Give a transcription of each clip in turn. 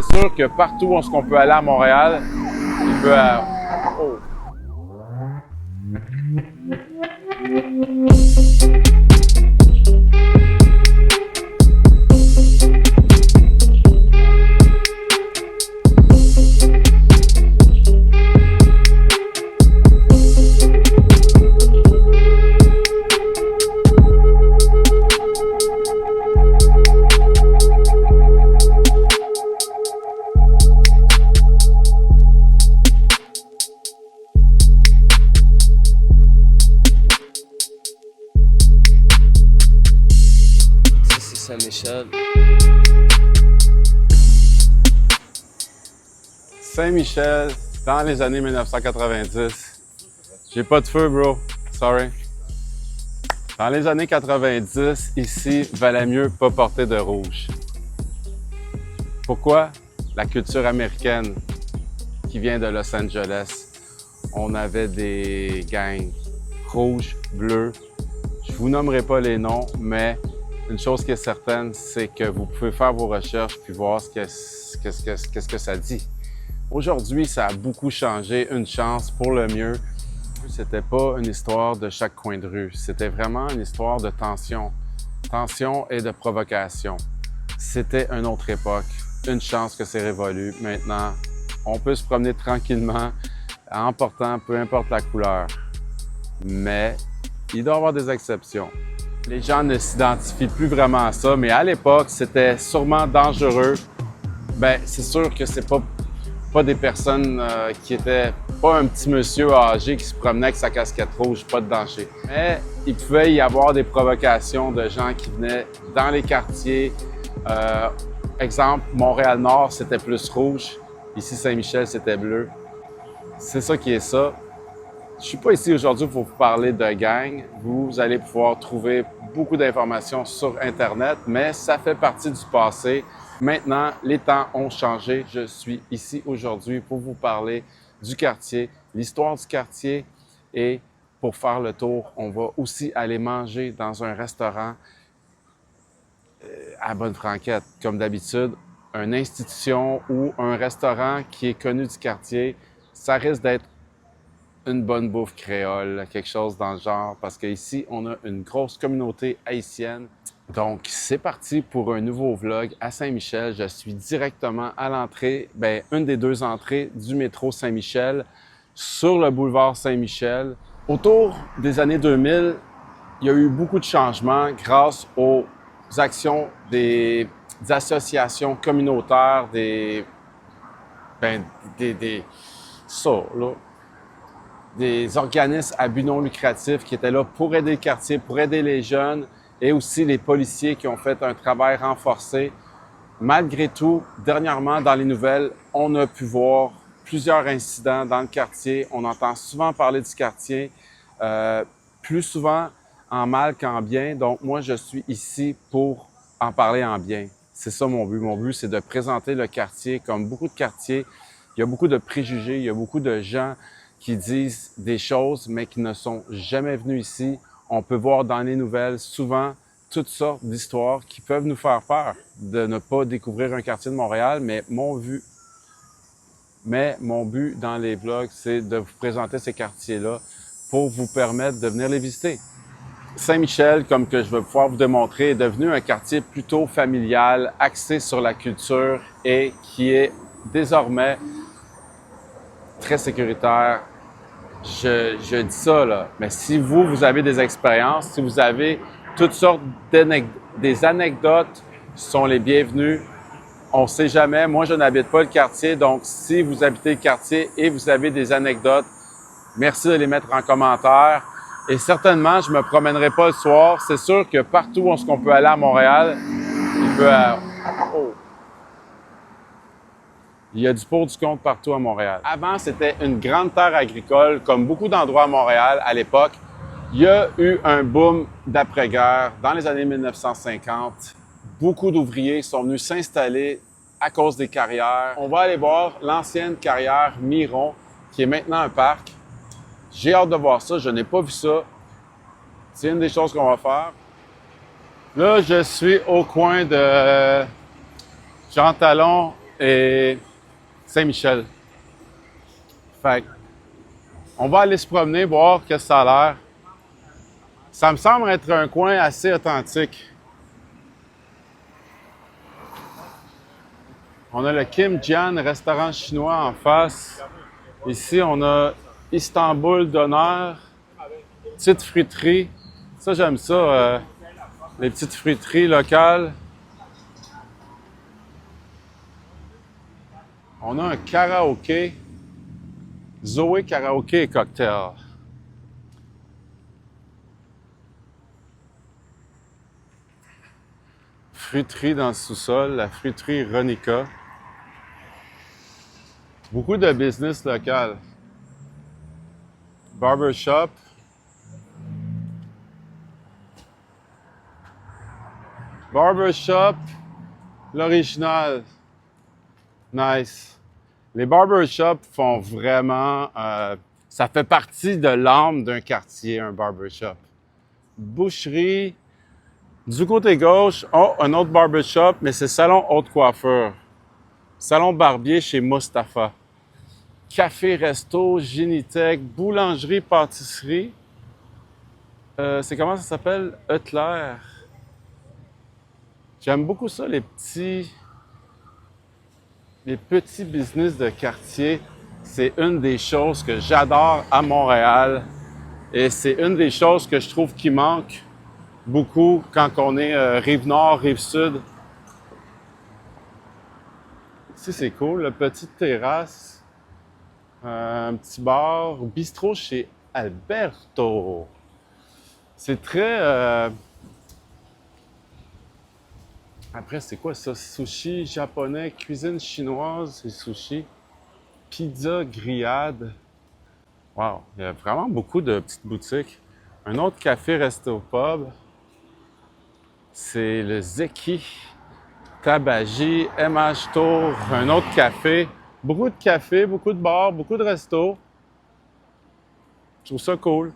C'est sûr que partout où on peut aller à Montréal, il peut... Oh. Saint-Michel. Saint-Michel, dans les années 1990. J'ai pas de feu, bro. Sorry. Dans les années 90, ici, valait mieux pas porter de rouge. Pourquoi? La culture américaine qui vient de Los Angeles. On avait des gangs rouges, bleus. Je vous nommerai pas les noms, mais une chose qui est certaine, c'est que vous pouvez faire vos recherches puis voir qu'est-ce que ça dit. Aujourd'hui, ça a beaucoup changé, une chance pour le mieux. C'était pas une histoire de chaque coin de rue, c'était vraiment une histoire de tension. Tension et de provocation. C'était une autre époque, une chance que c'est révolu. Maintenant, on peut se promener tranquillement en portant peu importe la couleur. Mais il doit y avoir des exceptions. Les gens ne s'identifient plus vraiment à ça, mais à l'époque, c'était sûrement dangereux. Bien, c'est sûr que c'est pas des personnes qui étaient pas un petit monsieur âgé qui se promenait avec sa casquette rouge, pas de danger. Mais il pouvait y avoir des provocations de gens qui venaient dans les quartiers. Exemple, Montréal-Nord, c'était plus rouge. Ici, Saint-Michel, c'était bleu. C'est ça qui est ça. Je suis pas ici aujourd'hui pour vous parler de gang. Vous allez pouvoir trouver beaucoup d'informations sur Internet, mais ça fait partie du passé. Maintenant, les temps ont changé. Je suis ici aujourd'hui pour vous parler du quartier, l'histoire du quartier, et pour faire le tour, on va aussi aller manger dans un restaurant à Bonne-Franquette. Comme d'habitude, une institution ou un restaurant qui est connu du quartier, ça risque d'être une bonne bouffe créole, quelque chose dans le genre, parce qu'ici, on a une grosse communauté haïtienne. Donc, c'est parti pour un nouveau vlog à Saint-Michel. Je suis directement à l'entrée, une des deux entrées du métro Saint-Michel, sur le boulevard Saint-Michel. Autour des années 2000, il y a eu beaucoup de changements grâce aux actions des associations communautaires, des organismes à but non lucratif qui étaient là pour aider le quartier, pour aider les jeunes, et aussi les policiers qui ont fait un travail renforcé. Malgré tout, dernièrement, dans les nouvelles, on a pu voir plusieurs incidents dans le quartier. On entend souvent parler du quartier, plus souvent en mal qu'en bien. Donc, moi, je suis ici pour en parler en bien. C'est ça mon but. Mon but, c'est de présenter le quartier comme beaucoup de quartiers. Il y a beaucoup de préjugés, il y a beaucoup de gens qui disent des choses, mais qui ne sont jamais venus ici. On peut voir dans les nouvelles souvent toutes sortes d'histoires qui peuvent nous faire peur de ne pas découvrir un quartier de Montréal, mais mon but dans les vlogs, c'est de vous présenter ces quartiers-là pour vous permettre de venir les visiter. Saint-Michel, comme que je vais pouvoir vous démontrer, est devenu un quartier plutôt familial, axé sur la culture et qui est désormais très sécuritaire. Je dis ça, là, mais si vous avez des expériences, si vous avez toutes sortes des anecdotes, sont les bienvenus. On ne sait jamais. Moi, je n'habite pas le quartier, donc si vous habitez le quartier et vous avez des anecdotes, merci de les mettre en commentaire. Et certainement, je ne me promènerai pas le soir. C'est sûr que partout où on peut aller à Montréal, il y a du pour du contre partout à Montréal. Avant, c'était une grande terre agricole, comme beaucoup d'endroits à Montréal à l'époque. Il y a eu un boom d'après-guerre dans les années 1950. Beaucoup d'ouvriers sont venus s'installer à cause des carrières. On va aller voir l'ancienne carrière Miron, qui est maintenant un parc. J'ai hâte de voir ça, je n'ai pas vu ça. C'est une des choses qu'on va faire. Là, je suis au coin de Jean Talon et Saint-Michel. Fait on va aller se promener, voir ce que ça a l'air. Ça me semble être un coin assez authentique. On a le Kim Jian, restaurant chinois en face. Ici, on a Istanbul d'honneur, petite fruiterie. Ça, j'aime ça, les petites fruiteries locales. On a un karaoké, Zoé Karaoké et Cocktail. Fruiterie dans le sous-sol, la fruiterie Ronica. Beaucoup de business local. Barbershop. Barbershop, l'original. Nice. Les barbershops font vraiment... ça fait partie de l'âme d'un quartier, un barbershop. Boucherie. Du côté gauche, oh, un autre barbershop, mais c'est salon haute coiffure. Salon barbier chez Mustapha. Café, resto, Génitech, boulangerie, pâtisserie. C'est comment ça s'appelle? Eutler. J'aime beaucoup ça, les petits business de quartier. C'est une des choses que j'adore à Montréal. Et c'est une des choses que je trouve qui manque beaucoup quand on est Rive-Nord, Rive-Sud. Ici, c'est cool, la petite terrasse. Un petit bar, bistrot chez Alberto. C'est très... Après, c'est quoi ça? Sushi japonais, cuisine chinoise et sushi. Pizza grillade. Wow, il y a vraiment beaucoup de petites boutiques. Un autre café resto pub. C'est le Zeki. Tabagie, MH Tour, un autre café. Beaucoup de cafés, beaucoup de bars, beaucoup de restos. Je trouve ça cool.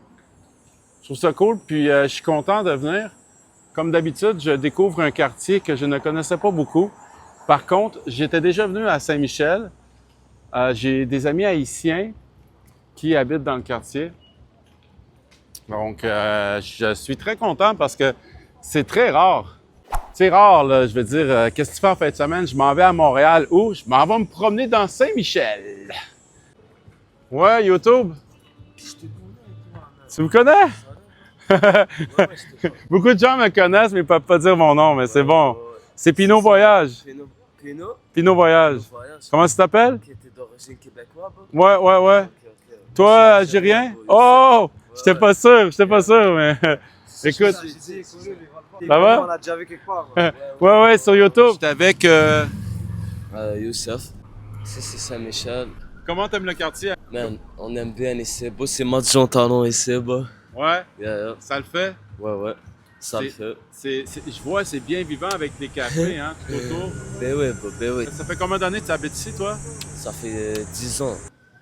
Je trouve ça cool, puis je suis content de venir. Comme d'habitude, je découvre un quartier que je ne connaissais pas beaucoup. Par contre, j'étais déjà venu à Saint-Michel. J'ai des amis haïtiens qui habitent dans le quartier. Donc, je suis très content parce que c'est très rare. C'est rare, là, je veux dire, qu'est-ce que tu fais en fin de semaine? Je m'en vais à Montréal ou je m'en vais me promener dans Saint-Michel. Ouais, YouTube. Tu me connais? Beaucoup de gens me connaissent, mais ils ne peuvent pas dire mon nom, mais c'est bon. C'est Pinot Voyage. Pinot Voyage. Comment tu t'appelles? Qui était d'origine québécoise. Ouais. Toi, Algérien? Oh! J'étais pas sûr, mais écoute. Ça va? On a déjà vu quelque part. Ouais, sur YouTube. J'étais avec... Youssef. C'est Saint-Michel. Comment t'aimes le quartier? Man, on aime bien ici. Bon, c'est Madjon Talon ici, bah. Ouais? Yeah. Ça le fait? Ouais. Ça le fait. Je vois, c'est bien vivant avec des cafés, hein, tout autour. Ben oui. Ça fait combien d'années que tu habites ici, toi? Ça fait 10 ans.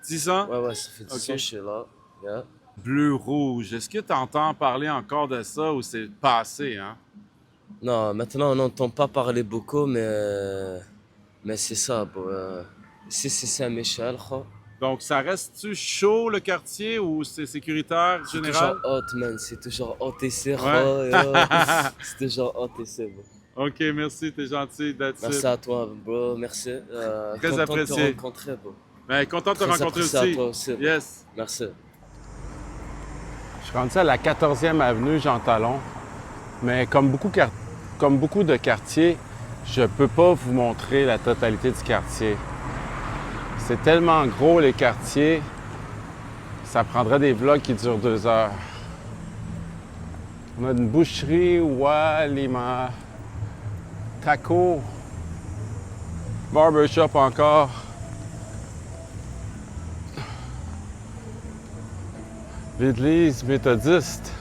10 ans? Ouais, ça fait 10 ans que je suis là. Yeah. Bleu-rouge. Est-ce que tu entends parler encore de ça ou c'est passé, hein? Non, maintenant, on n'entend pas parler beaucoup, mais c'est ça, bon. Ici, c'est Saint-Michel, quoi. Donc, ça reste-tu chaud, le quartier, ou c'est sécuritaire, C'est général? toujours hot, man. C'est toujours hot ici, Ouais. quoi. C'est toujours hot ici, bro. OK, merci, t'es gentil. That's Merci it. à toi, bro. Merci. Très Content apprécié. de te rencontrer, bro. Ben, content de te Très rencontrer apprécié à aussi. toi aussi, bro. Yes. Merci. Je suis rendu à la 14e avenue Jean Talon, mais comme beaucoup de quartiers, je ne peux pas vous montrer la totalité du quartier. C'est tellement gros, les quartiers, ça prendrait des vlogs qui durent 2 heures. On a une boucherie, Walima, taco, barbershop encore. L'église méthodiste.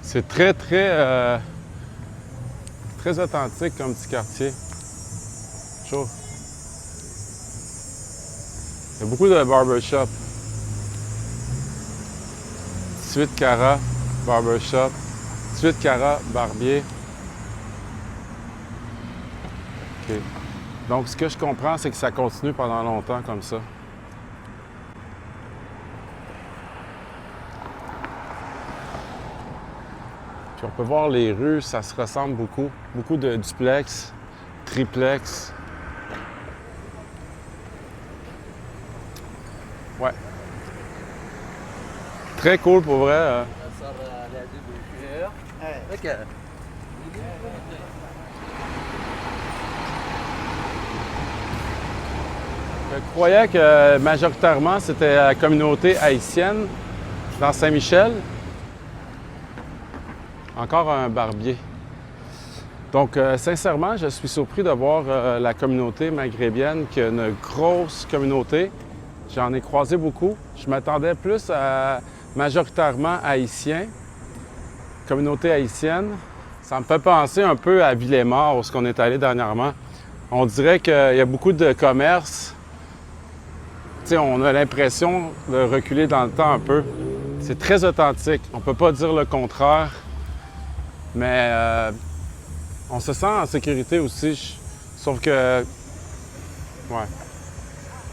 C'est très authentique comme petit quartier. Chaud. Il y a beaucoup de barbershop. 18 Cara, barbershop. 18 Cara, barbier. OK. Donc, ce que je comprends, c'est que ça continue pendant longtemps comme ça. Puis on peut voir les rues, ça se ressemble beaucoup. Beaucoup de duplex, triplex. Ouais. Très cool pour vrai. Je croyais que majoritairement c'était la communauté haïtienne dans Saint-Michel. Encore un barbier. Donc, sincèrement, je suis surpris de voir la communauté maghrébienne qui a une grosse communauté. J'en ai croisé beaucoup. Je m'attendais plus à majoritairement haïtiens, communauté haïtienne. Ça me fait penser un peu à Villemort, où on est allé dernièrement. On dirait qu'il y a beaucoup de commerces. T'sais, on a l'impression de reculer dans le temps un peu. C'est très authentique. On ne peut pas dire le contraire. Mais on se sent en sécurité aussi. Sauf que, ouais,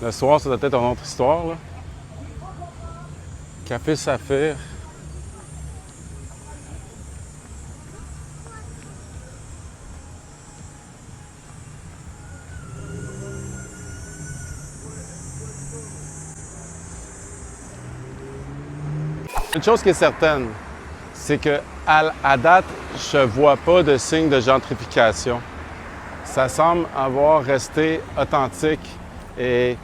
le soir, ça doit être une autre histoire, là. Café Saphir. Une chose qui est certaine, c'est que à date, je ne vois pas de signe de gentrification. Ça semble avoir resté authentique et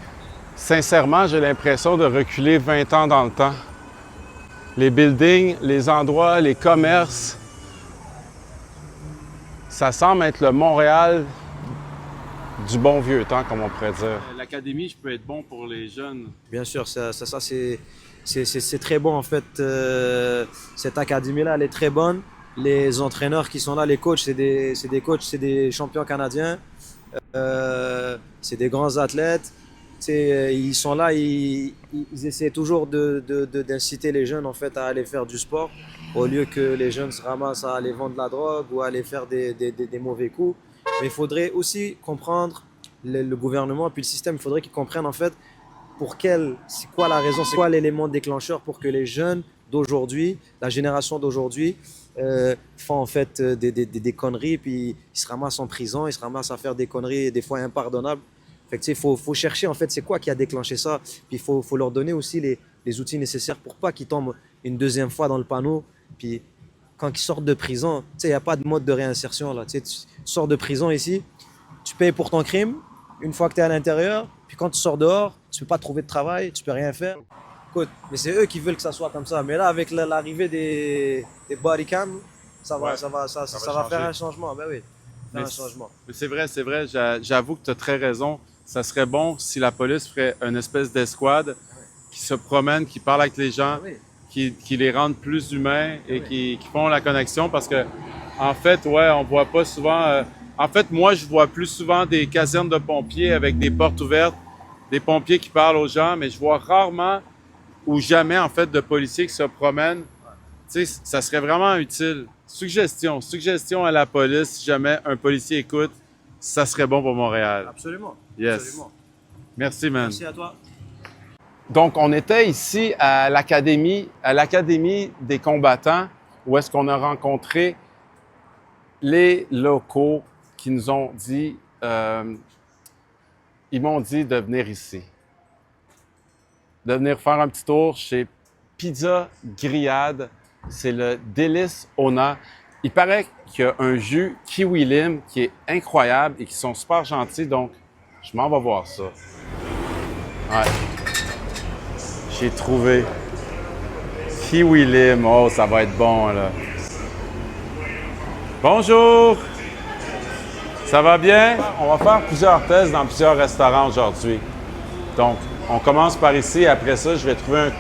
sincèrement, j'ai l'impression de reculer 20 ans dans le temps. Les buildings, les endroits, les commerces, ça semble être le Montréal du bon vieux temps, comme on pourrait dire. L'académie, je peux être bon pour les jeunes. Bien sûr, c'est très bon en fait. Cette académie-là, elle est très bonne. Les entraîneurs qui sont là, les coachs, c'est des coachs, c'est des champions canadiens. C'est des grands athlètes. Ils sont là, ils essaient toujours d'inciter les jeunes en fait à aller faire du sport au lieu que les jeunes se ramassent à aller vendre de la drogue ou à aller faire des mauvais coups. Mais il faudrait aussi comprendre le gouvernement et puis le système. Il faudrait qu'ils comprennent en fait c'est quoi la raison, c'est quoi l'élément déclencheur pour que les jeunes d'aujourd'hui, la génération d'aujourd'hui, font en fait des conneries, puis ils se ramassent en prison, ils se ramassent à faire des conneries des fois impardonnables. Fait que, faut chercher en fait c'est quoi qui a déclenché ça, puis il faut leur donner aussi les outils nécessaires pour pas qu'ils tombent une deuxième fois dans le panneau. Puis quand ils sortent de prison, il n'y a pas de mode de réinsertion là. Tu sors de prison ici, tu payes pour ton crime une fois que tu es à l'intérieur, puis quand tu sors dehors, tu peux pas trouver de travail, tu peux rien faire. Écoute, mais c'est eux qui veulent que ça soit comme ça. Mais là, avec l'arrivée des body cam, ça va faire un changement. Ben oui, faire un changement. Mais c'est vrai, j'avoue que tu as très raison. Ça serait bon si la police ferait une espèce d'escouade qui se promène, qui parle avec les gens, qui les rendent plus humains et qui font la connexion parce que, en fait, ouais, on voit pas souvent. En fait, moi, je vois plus souvent des casernes de pompiers avec des portes ouvertes, des pompiers qui parlent aux gens, mais je vois rarement ou jamais, en fait, de policiers qui se promènent. Tu sais, ça serait vraiment utile. Suggestion à la police, si jamais un policier écoute, ça serait bon pour Montréal. Absolument. Yes. Absolument. Merci, man. Merci à toi. Donc, on était ici à l'académie des combattants, où est-ce qu'on a rencontré les locaux qui nous ont dit, ils m'ont dit de venir ici, de venir faire un petit tour chez Pizza Grillade. C'est le Délice Ona. Il paraît qu'il y a un jus kiwi lime qui est incroyable et qui sont super gentils, donc je m'en vais voir ça. Ouais. J'ai trouvé kiwi lime. Oh, ça va être bon, là. Bonjour! Ça va bien? On va faire plusieurs tests dans plusieurs restaurants aujourd'hui. Donc, on commence par ici et après ça, je vais trouver un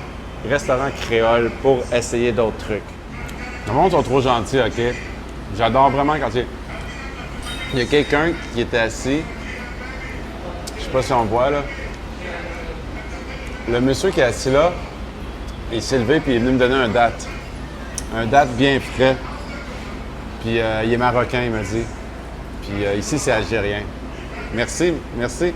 restaurant créole pour essayer d'autres trucs. Le monde sont trop gentils, OK? J'adore vraiment quand il y a quelqu'un qui était assis. Je sais pas si on voit, là. Le monsieur qui est assis là, il s'est levé puis il est venu me donner un date. Un date bien frais. Puis il est marocain, il m'a dit. Puis ici, c'est algérien. Merci, merci.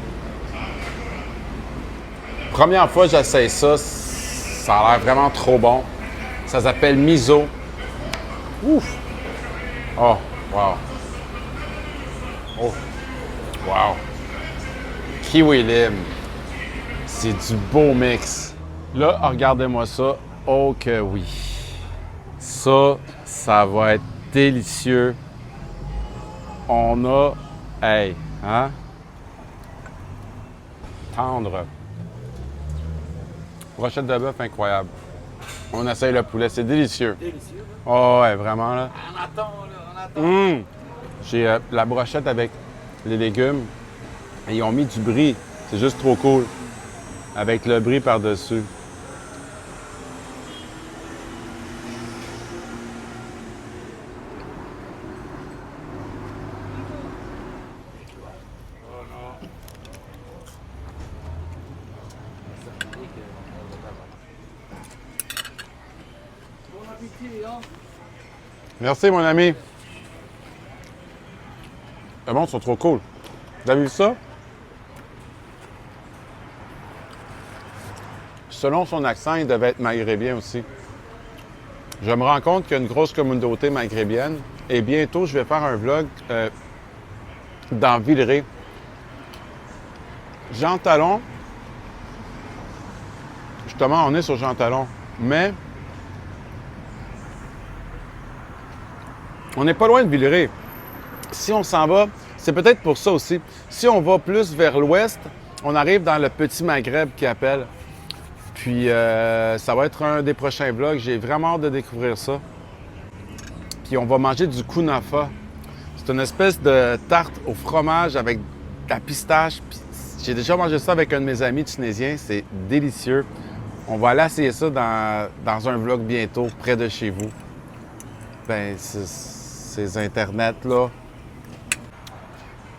Première fois que j'essaye ça, ça a l'air vraiment trop bon. Ça s'appelle miso. Ouf! Oh, wow! Oh, wow! Kiwi lime. C'est du beau mix. Là, regardez-moi ça. Oh que oui! Ça va être délicieux. On a... Hey, hein? Tendre. Brochette de bœuf incroyable. On essaye le poulet, c'est délicieux. Délicieux. Oh ouais, vraiment là. On attend, là, on attend. J'ai la brochette avec les légumes et ils ont mis du brie. C'est juste trop cool. Avec le brie par-dessus. Merci, mon ami. Le monde sont trop cool. Vous avez vu ça? Selon son accent, il devait être maghrébien aussi. Je me rends compte qu'il y a une grosse communauté maghrébienne et bientôt, je vais faire un vlog dans Villeray. Jean Talon, justement, on est sur Jean Talon, mais on n'est pas loin de Villeray. Si on s'en va, c'est peut-être pour ça aussi. Si on va plus vers l'ouest, on arrive dans le petit Maghreb qui appelle. Puis ça va être un des prochains vlogs. J'ai vraiment hâte de découvrir ça. Puis on va manger du kunafa. C'est une espèce de tarte au fromage avec de la pistache. Puis j'ai déjà mangé ça avec un de mes amis tunisiens. C'est délicieux. On va aller essayer ça dans un vlog bientôt, près de chez vous. Ben, ces internets-là.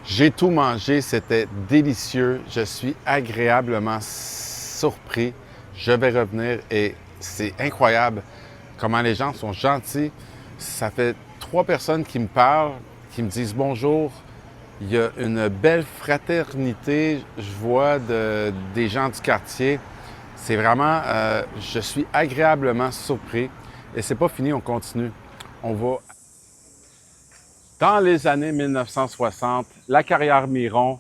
J'ai tout mangé, c'était délicieux. Je suis agréablement surpris. Je vais revenir et c'est incroyable comment les gens sont gentils. Ça fait 3 personnes qui me parlent, qui me disent bonjour. Il y a une belle fraternité, je vois, des gens du quartier. C'est vraiment, je suis agréablement surpris. Et c'est pas fini, on continue. On va... Dans les années 1960, la carrière Miron,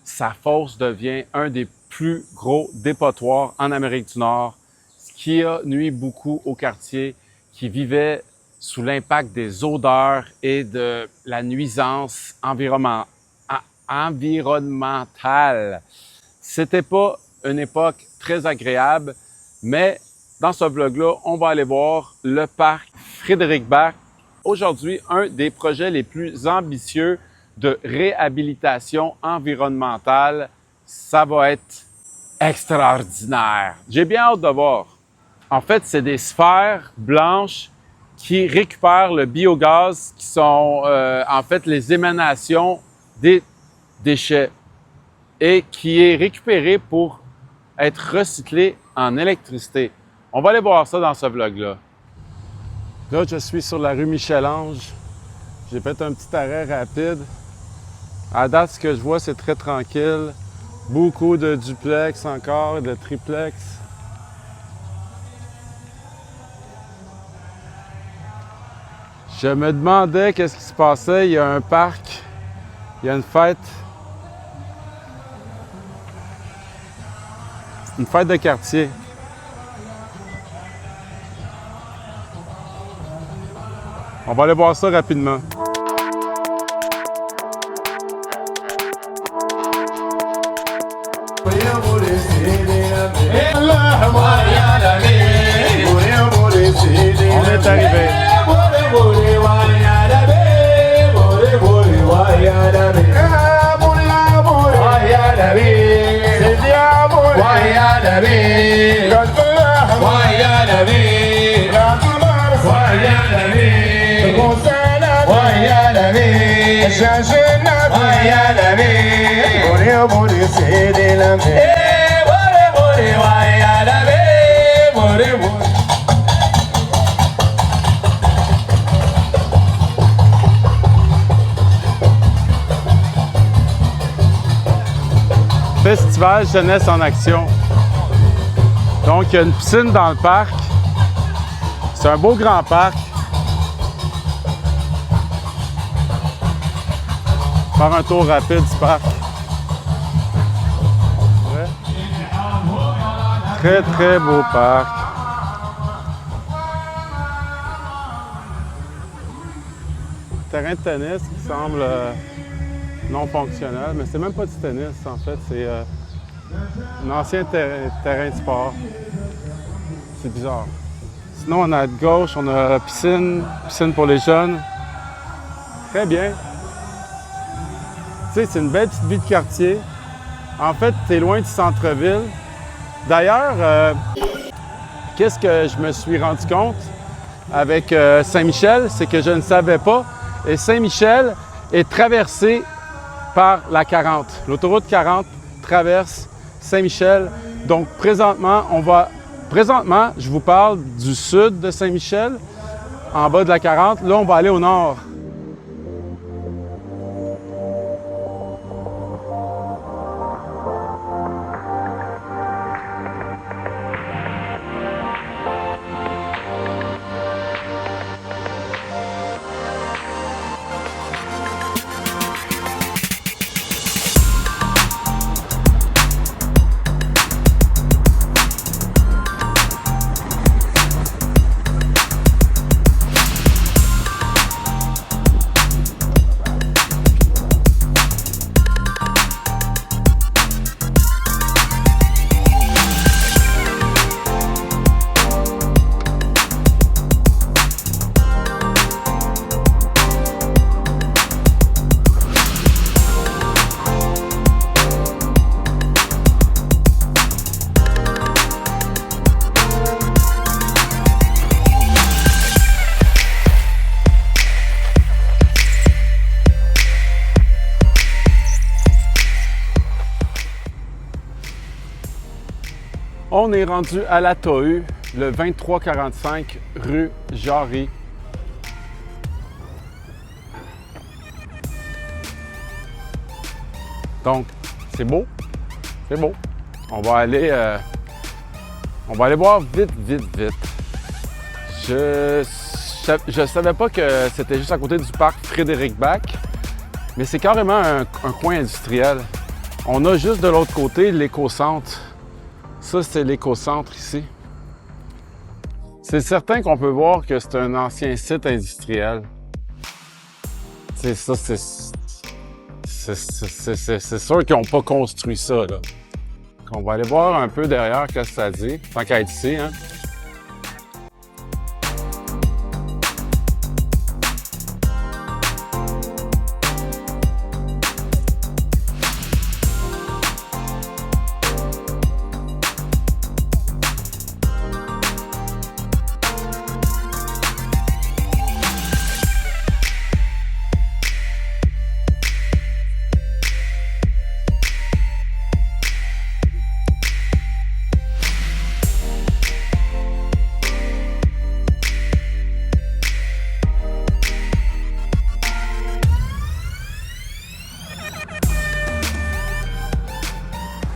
sa fosse devient un des plus gros dépotoirs en Amérique du Nord, ce qui a nui beaucoup au quartier qui vivait sous l'impact des odeurs et de la nuisance environnementale. C'était pas une époque très agréable, mais dans ce vlog-là, on va aller voir le parc Frédéric-Bach. Aujourd'hui, un des projets les plus ambitieux de réhabilitation environnementale. Ça va être extraordinaire. J'ai bien hâte de voir. En fait, c'est des sphères blanches qui récupèrent le biogaz, qui sont en fait les émanations des déchets et qui est récupéré pour être recyclé en électricité. On va aller voir ça dans ce vlog-là. Là, je suis sur la rue Michel-Ange. J'ai fait un petit arrêt rapide. À date, ce que je vois, c'est très tranquille. Beaucoup de duplex encore, de triplex. Je me demandais qu'est-ce qui se passait. Il y a un parc, il y a une fête. Une fête de quartier. On va aller voir ça rapidement. On est arrivé. Festival Jeunesse en action. Donc, il y a une piscine dans le parc. C'est un beau grand parc. Faire un tour rapide du parc. Ouais. Très, très beau parc. Terrain de tennis qui semble non fonctionnel, mais c'est même pas du tennis en fait, c'est un ancien terrain de sport. C'est bizarre. Sinon, on a à gauche, on a piscine pour les jeunes. Très bien. Tu sais, c'est une belle petite vie de quartier. En fait, tu es loin du centre-ville. D'ailleurs, qu'est-ce que je me suis rendu compte avec Saint-Michel, c'est que je ne savais pas. Et Saint-Michel est traversé par la 40. L'autoroute 40 traverse Saint-Michel. Donc, présentement, je vous parle du sud de Saint-Michel, en bas de la 40. Là, on va aller au nord. On est rendu à la Tohu, le 2345 rue Jarry. Donc, c'est beau. C'est beau. On va aller voir vite. Je savais pas que c'était juste à côté du parc Frédéric Bach, mais c'est carrément un coin industriel. On a juste de l'autre côté l'éco-centre. Ça, c'est l'éco-centre ici. C'est certain qu'on peut voir que c'est un ancien site industriel. C'est ça, c'est sûr qu'ils n'ont pas construit ça, là. On va aller voir un peu derrière qu'est-ce que ça dit, tant qu'à être ici, hein.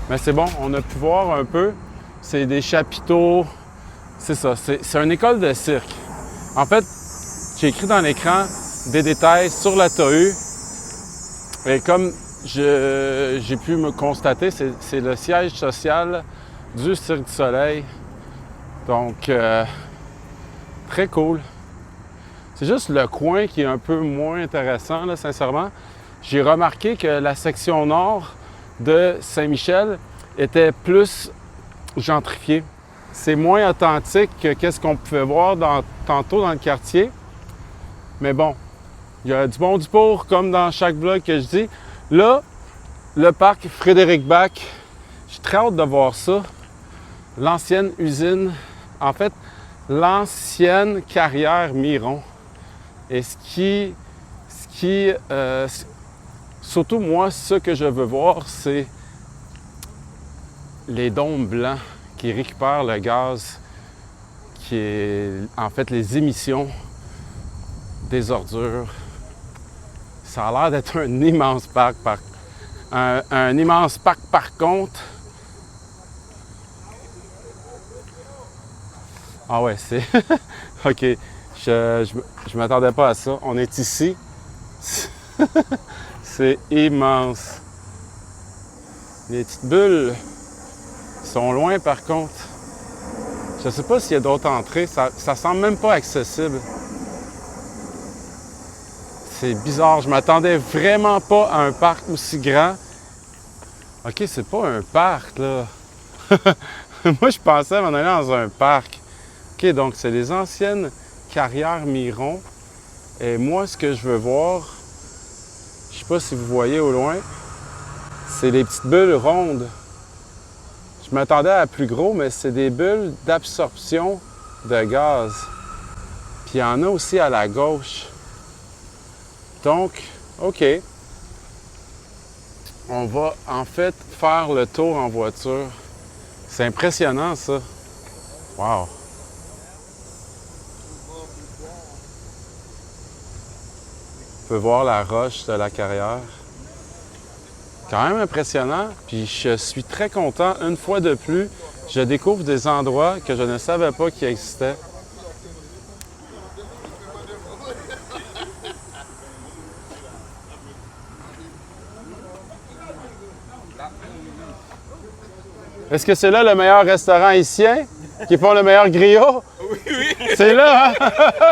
Mais c'est bon, on a pu voir un peu. C'est des chapiteaux. C'est ça, c'est une école de cirque. En fait, j'ai écrit dans l'écran des détails sur la Tohu. Et comme j'ai pu me constater, c'est le siège social du Cirque du Soleil. Donc, très cool. C'est juste le coin qui est un peu moins intéressant, là, sincèrement. J'ai remarqué que la section nord de Saint-Michel était plus gentrifiée. C'est moins authentique que qu'est-ce qu'on pouvait voir tantôt dans le quartier. Mais bon, il y a du bon, du pour, comme dans chaque vlog que je dis. Là, le parc Frédéric Bach, j'ai très hâte de voir ça. L'ancienne usine, en fait, l'ancienne carrière Miron. Et surtout moi, ce que je veux voir, c'est les dômes blancs qui récupèrent le gaz, qui est en fait les émissions des ordures. Ça a l'air d'être un immense parc un immense parc par contre. Ah ouais, c'est... OK, je m'attendais pas à ça. On est ici. C'est immense. Les petites bulles sont loin par contre. Je sais pas s'il y a d'autres entrées. Ça semble même pas accessible. C'est bizarre. Je m'attendais vraiment pas à un parc aussi grand. OK, c'est pas un parc, là. Moi, je pensais m'en aller dans un parc. OK, donc c'est les anciennes carrières Miron. Et moi, ce que je veux voir, je sais pas si vous voyez au loin, c'est les petites bulles rondes. Je m'attendais à plus gros, mais c'est des bulles d'absorption de gaz. Puis il y en a aussi à la gauche. Donc, OK. On va en fait faire le tour en voiture. C'est impressionnant, ça. Wow! On peut voir la roche de la carrière. Quand même impressionnant. Puis je suis très content. Une fois de plus, je découvre des endroits que je ne savais pas qu'ils existaient. Est-ce que c'est là le meilleur restaurant haïtien qui font le meilleur griot? Oui, oui. C'est là, hein?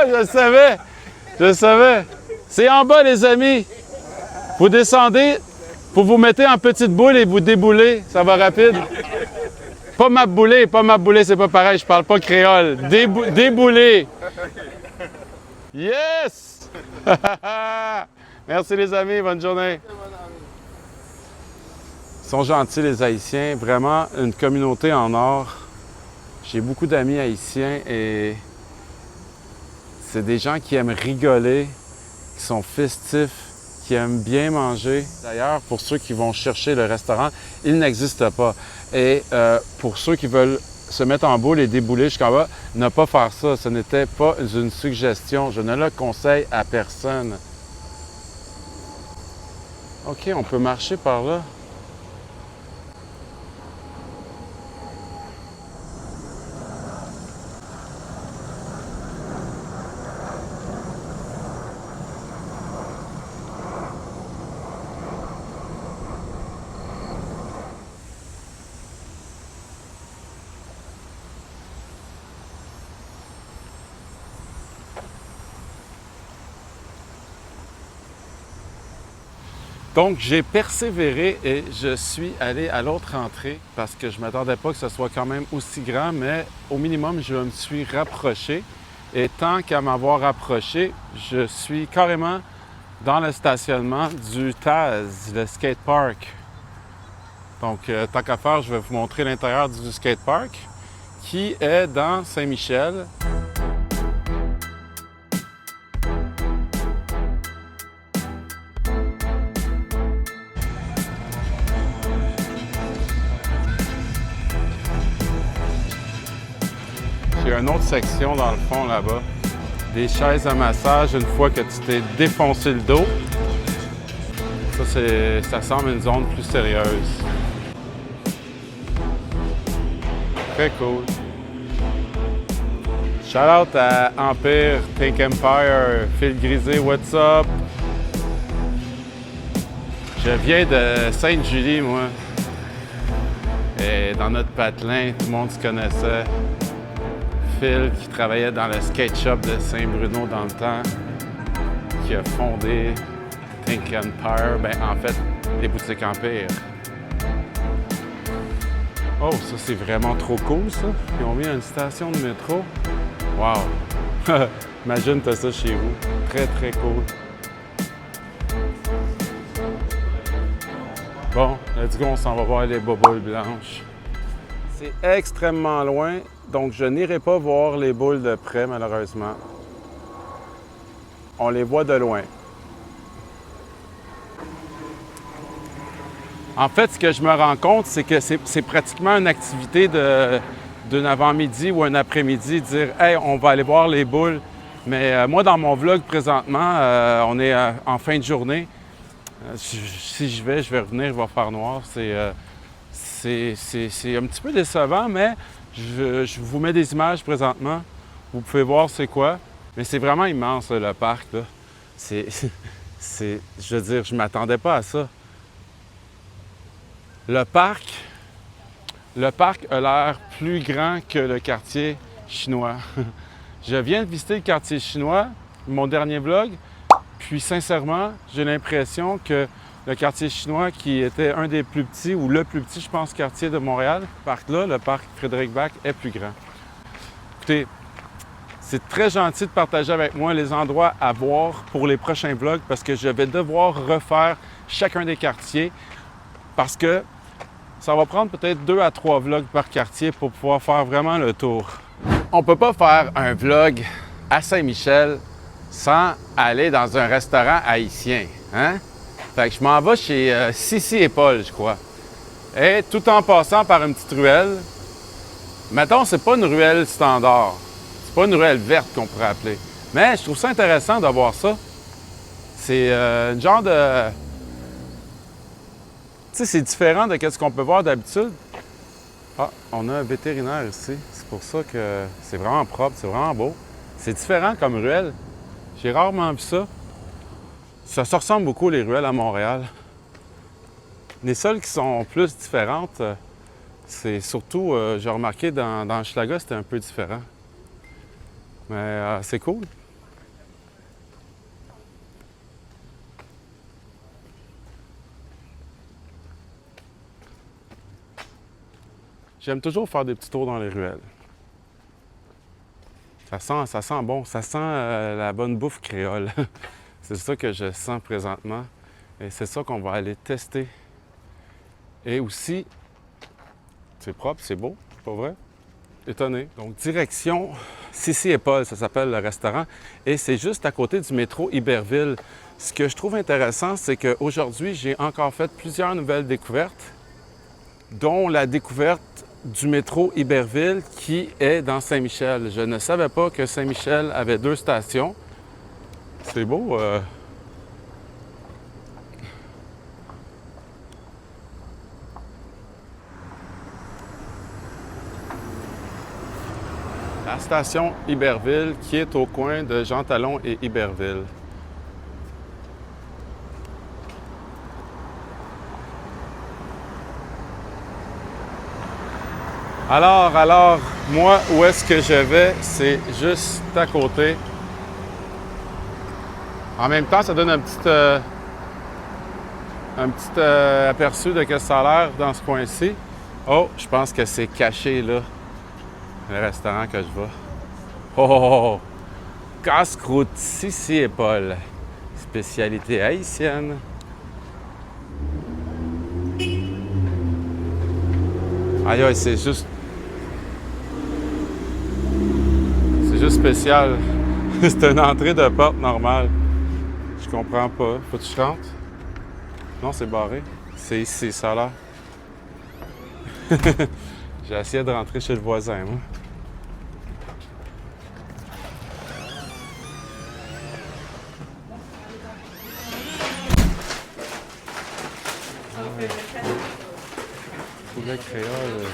Je le savais. Je le savais. C'est en bas, les amis. Vous descendez, vous vous mettez en petite boule et vous déboulez. Ça va rapide. Pas m'abouler, c'est pas pareil. Je parle pas créole. Débouler. Yes! Merci, les amis. Bonne journée. Ils sont gentils, les Haïtiens. Vraiment une communauté en or. J'ai beaucoup d'amis haïtiens et c'est des gens qui aiment rigoler, qui sont festifs, qui aiment bien manger. D'ailleurs, pour ceux qui vont chercher le restaurant, il n'existe pas. Et pour ceux qui veulent se mettre en boule et débouler jusqu'en bas, ne pas faire ça. Ce n'était pas une suggestion. Je ne le conseille à personne. OK, on peut marcher par là. Donc, j'ai persévéré et je suis allé à l'autre entrée parce que je ne m'attendais pas que ce soit quand même aussi grand, mais au minimum, je me suis rapproché. Et tant qu'à m'avoir rapproché, je suis carrément dans le stationnement du Taz, le skatepark. Donc, tant qu'à faire, je vais vous montrer l'intérieur du skatepark qui est dans Saint-Michel. Il y a une autre section dans le fond là-bas. Des chaises à massage une fois que tu t'es défoncé le dos. Ça semble une zone plus sérieuse. Très cool. Shout out à Empire, Pink Empire, Phil Grisé, what's up? Je viens de Sainte-Julie, moi. Et dans notre patelin, tout le monde se connaissait. Phil, qui travaillait dans le skate shop de Saint-Bruno dans le temps, qui a fondé Pink Empire, en fait, les boutiques Empire. Oh, ça c'est vraiment trop cool, ça. Ils ont mis une station de métro. Wow! Imagine, t'as ça chez vous. Très, très cool. Bon, let's go, on s'en va voir les boboules blanches. C'est extrêmement loin, donc je n'irai pas voir les boules de près, malheureusement. On les voit de loin. En fait, ce que je me rends compte, c'est que c'est pratiquement une activité d'un avant-midi ou un après-midi, dire « Hey, on va aller voir les boules ». Mais moi, dans mon vlog présentement, on est en fin de journée. Si je vais revenir, il va faire noir. C'est un petit peu décevant, mais je vous mets des images présentement. Vous pouvez voir c'est quoi. Mais c'est vraiment immense, là, le parc. Là. Je veux dire, je ne m'attendais pas à ça. Le parc a l'air plus grand que le quartier chinois. Je viens de visiter le quartier chinois, mon dernier vlog, puis sincèrement, j'ai l'impression que le quartier chinois, qui était un des plus petits, ou le plus petit, je pense, quartier de Montréal, le parc Frédéric-Bac, est plus grand. Écoutez, c'est très gentil de partager avec moi les endroits à voir pour les prochains vlogs parce que je vais devoir refaire chacun des quartiers parce que ça va prendre peut-être 2 à 3 vlogs par quartier pour pouvoir faire vraiment le tour. On ne peut pas faire un vlog à Saint-Michel sans aller dans un restaurant haïtien, hein? Fait que je m'en vais chez Sissi et Paul, je crois. Et tout en passant par une petite ruelle. Mettons, c'est pas une ruelle standard. C'est pas une ruelle verte qu'on pourrait appeler. Mais je trouve ça intéressant de voir ça. C'est une genre de... Tu sais, c'est différent de ce qu'on peut voir d'habitude. Ah, on a un vétérinaire ici. C'est pour ça que c'est vraiment propre, c'est vraiment beau. C'est différent comme ruelle. J'ai rarement vu ça. Ça se ressemble beaucoup, les ruelles à Montréal. Les seules qui sont plus différentes, c'est surtout, j'ai remarqué, dans Hochelaga, c'était un peu différent. Mais c'est cool. J'aime toujours faire des petits tours dans les ruelles. Ça sent bon, ça sent la bonne bouffe créole. C'est ça que je sens présentement. Et c'est ça qu'on va aller tester. Et aussi, c'est propre, c'est beau, pas vrai? Étonné. Donc, direction Sissi et Paul, ça s'appelle le restaurant. Et c'est juste à côté du métro Iberville. Ce que je trouve intéressant, c'est qu'aujourd'hui, j'ai encore fait plusieurs nouvelles découvertes, dont la découverte du métro Iberville qui est dans Saint-Michel. Je ne savais pas que Saint-Michel avait 2 stations. C'est beau. La station Iberville qui est au coin de Jean Talon et Iberville. Alors, moi, où est-ce que je vais? C'est juste à côté. En même temps, ça donne un petit aperçu de ce que ça a l'air dans ce coin-ci. Oh, je pense que c'est caché, là, le restaurant que je vais. Oh! Casse-croûte, Sissi et Paul. Spécialité haïtienne. Aïe, aïe, c'est juste spécial. C'est une entrée de porte normale. Je comprends pas. Faut que je rentre? Non, c'est barré. C'est ici, ça a l'air. J'ai essayé de rentrer chez le voisin, moi. Poulet créole.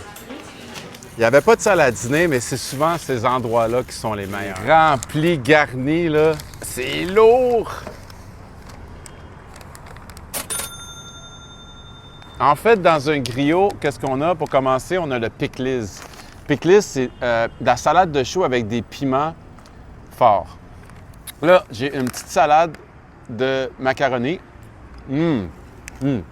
Il n'y avait pas de salle à dîner, mais c'est souvent ces endroits-là qui sont les meilleurs. Remplis, garnis, là. C'est lourd! En fait, dans un griot, qu'est-ce qu'on a? Pour commencer, on a le pickles. Pickles, c'est de la salade de choux avec des piments forts. Là, j'ai une petite salade de macaroni. Il y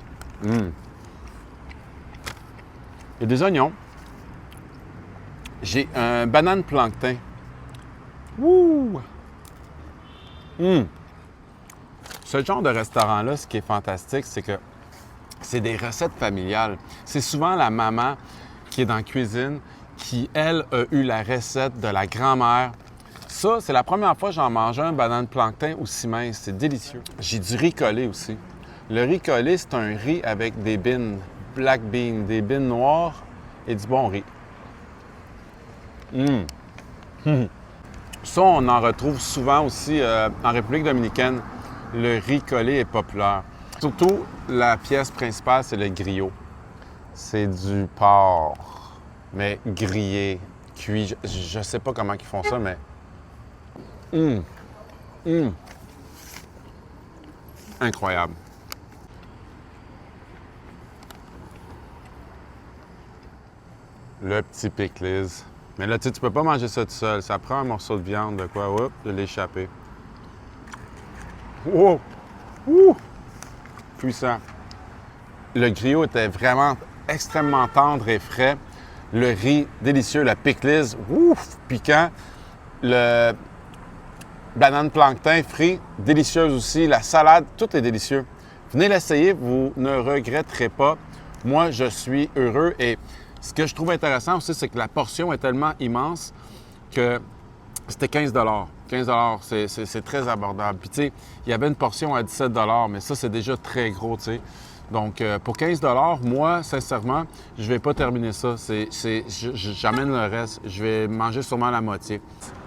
a des oignons. J'ai un banane plancton. Wouh! Ce genre de restaurant-là, ce qui est fantastique, c'est que c'est des recettes familiales. C'est souvent la maman qui est dans la cuisine qui, elle, a eu la recette de la grand-mère. Ça, c'est la première fois que j'en mange un banane plancton aussi mince. C'est délicieux. J'ai du riz collé aussi. Le riz collé, c'est un riz avec des beans, black beans, des beans noires et du bon riz. Ça, on en retrouve souvent aussi en République dominicaine. Le riz collé est populaire. Surtout, la pièce principale, c'est le griot. C'est du porc, mais grillé, cuit. Je sais pas comment ils font ça, mais... Incroyable. Le petit pickles. Mais là, tu peux pas manger ça tout seul. Ça prend un morceau de viande, de quoi, hop, de l'échapper. Wow! Ouh! Puissant. Le griot était vraiment extrêmement tendre et frais. Le riz, délicieux. Le pickles, ouf! Piquant. Le banane plancton frit, délicieuse aussi. La salade, tout est délicieux. Venez l'essayer, vous ne regretterez pas. Moi, je suis heureux et ce que je trouve intéressant aussi, c'est que la portion est tellement immense que c'était 15 15 c'est très abordable. Puis, tu sais, il y avait une portion à 17 mais ça, c'est déjà très gros, tu sais. Donc, pour 15 moi, sincèrement, je ne vais pas terminer ça. J'amène le reste. Je vais manger sûrement la moitié.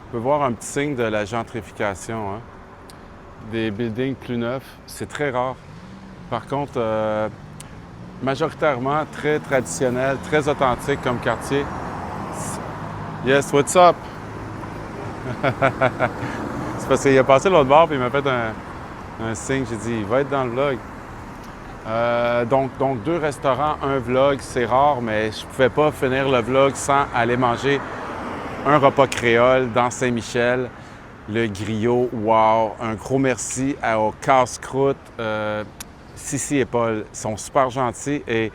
On peut voir un petit signe de la gentrification, hein? Des buildings plus neufs. C'est très rare. Par contre, majoritairement très traditionnel, très authentique comme quartier. Yes, what's up? C'est parce qu'il a passé l'autre bord et il m'a fait un signe. J'ai dit, il va être dans le vlog. Donc 2 restaurants, un vlog, c'est rare, mais je pouvais pas finir le vlog sans aller manger un repas créole dans Saint-Michel. Le griot, wow! Un gros merci au casse-croûte. Sissi et Paul sont super gentils et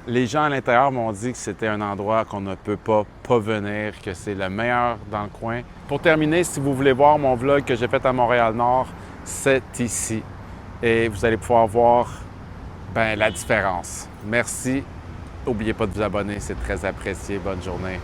les gens à l'intérieur m'ont dit que c'était un endroit qu'on ne peut pas venir, que c'est le meilleur dans le coin. Pour terminer, si vous voulez voir mon vlog que j'ai fait à Montréal-Nord, c'est ici. Et vous allez pouvoir voir la différence. Merci. N'oubliez pas de vous abonner, c'est très apprécié. Bonne journée.